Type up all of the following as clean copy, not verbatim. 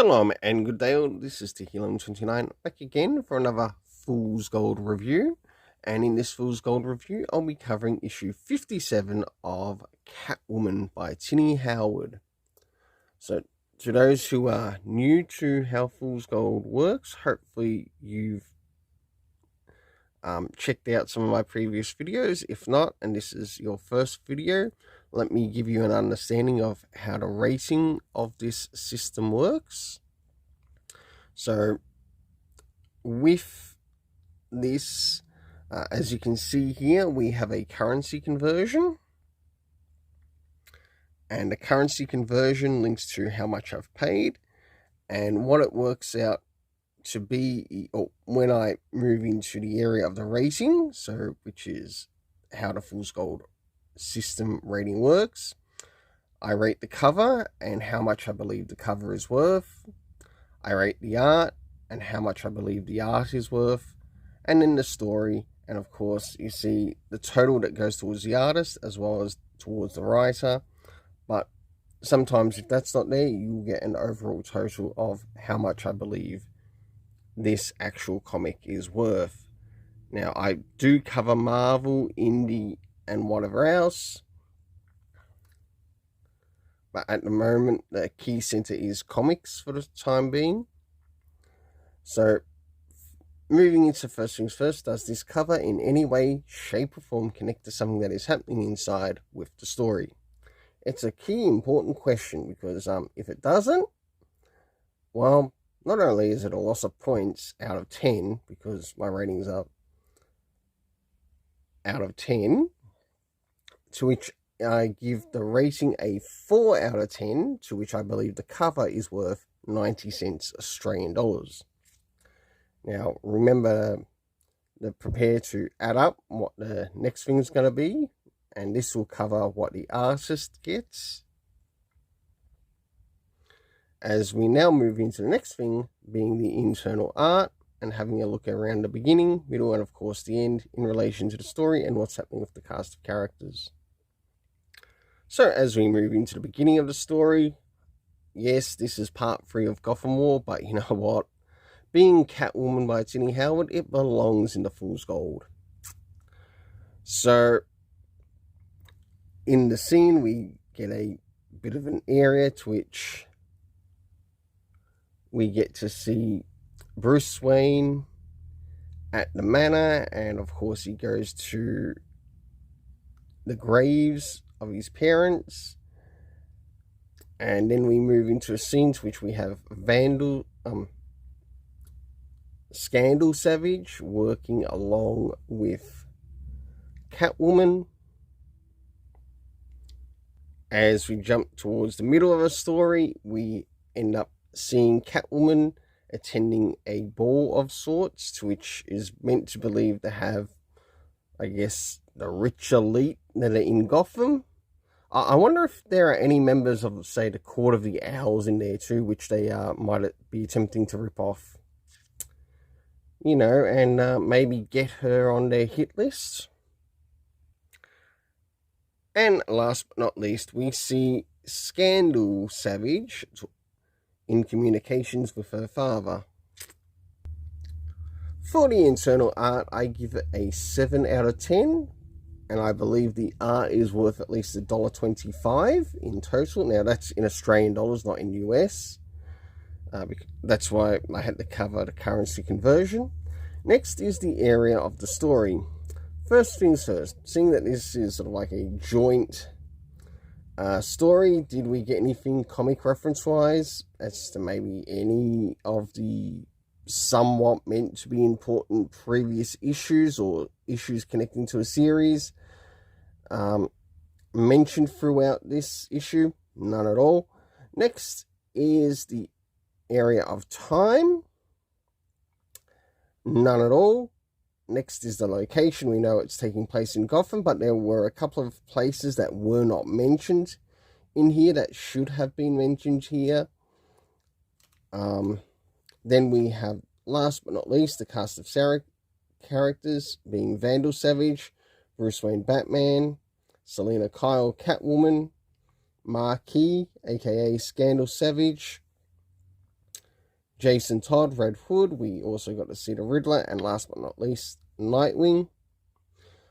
Shalom and good day all. This is Tehillim29 back again for another Fool's Gold review. And in this Fool's Gold review, I'll be covering issue 57 of Catwoman by Tini Howard. So to those who are new to how Fool's Gold works, hopefully you've checked out some of my previous videos. If not, and this is your first video, let me give you an understanding of how the rating of this system works. So with this, as you can see here, we have a currency conversion. And the currency conversion links to how much I've paid. And what it works out to be, or when I move into the area of the rating, so which is how the Fool's Gold system rating works, I rate the cover and how much I believe the cover is worth. I rate the art and how much I believe the art is worth, and then the story, and of course you see the total that goes towards the artist as well as towards the writer. But sometimes if that's not there, you'll get an overall total of how much I believe this actual comic is worth. Now, I do cover Marvel, indie, and whatever else, but at the moment the key center is comics for the time being. So moving into first things first, does this cover in any way, shape or form connect to something that is happening inside with the story? It's a key important question, because if it doesn't, well, not only is it a loss of points out of 10, because my ratings are out of 10, to which I give the rating a 4 out of 10, to which I believe the cover is worth 90 cents Australian dollars. Now, remember to prepare to add up what the next thing is going to be, and this will cover what the artist gets. As we now move into the next thing, being the internal art, and having a look around the beginning, middle, and of course the end in relation to the story and what's happening with the cast of characters. So as we move into the beginning of the story, yes, this is part 3 of Gotham War, but you know what? Being Catwoman by Tini Howard, it belongs in the Fool's Gold. So in the scene, we get a bit of an area to which we get to see Bruce Wayne at the manor, and of course he goes to the graves of his parents, and then we move into a scene to which we have Scandal Savage working along with Catwoman. As we jump towards the middle of a story, we end up seeing Catwoman attending a ball of sorts, to which is meant to believe to have, I guess, the rich elite that are in Gotham. I wonder if there are any members of, say, the Court of the Owls in there too, which they might be attempting to rip off. You know, and maybe get her on their hit list. And last but not least, we see Scandal Savage in communications with her father. For the internal art, I give it a 7 out of 10. And I believe the art is worth at least $1.25 in total. Now, that's in Australian dollars, not in US. That's why I had to cover the currency conversion. Next is the area of the story. First things first, seeing that this is sort of like a joint story, did we get anything comic reference-wise as to maybe any of the somewhat meant to be important previous issues or issues connecting to a series mentioned throughout this issue? None at all. Next is the area of time. None at all. Next is the location. We know it's taking place in Gotham, but there were a couple of places that were not mentioned in here that should have been mentioned here. Then we have, last but not least, the cast of characters being Vandal Savage, Bruce Wayne Batman, Selena Kyle Catwoman, Marquis, aka Scandal Savage, Jason Todd, Red Hood. We also got to see the Riddler, and last but not least, Nightwing.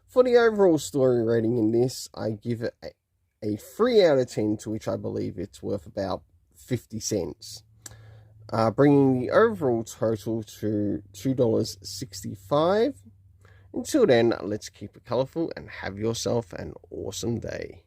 For the overall story rating in this, I give it a 3 out of 10, to which I believe it's worth about 50 cents. Bringing the overall total to $2.65. Until then, let's keep it colourful and have yourself an awesome day.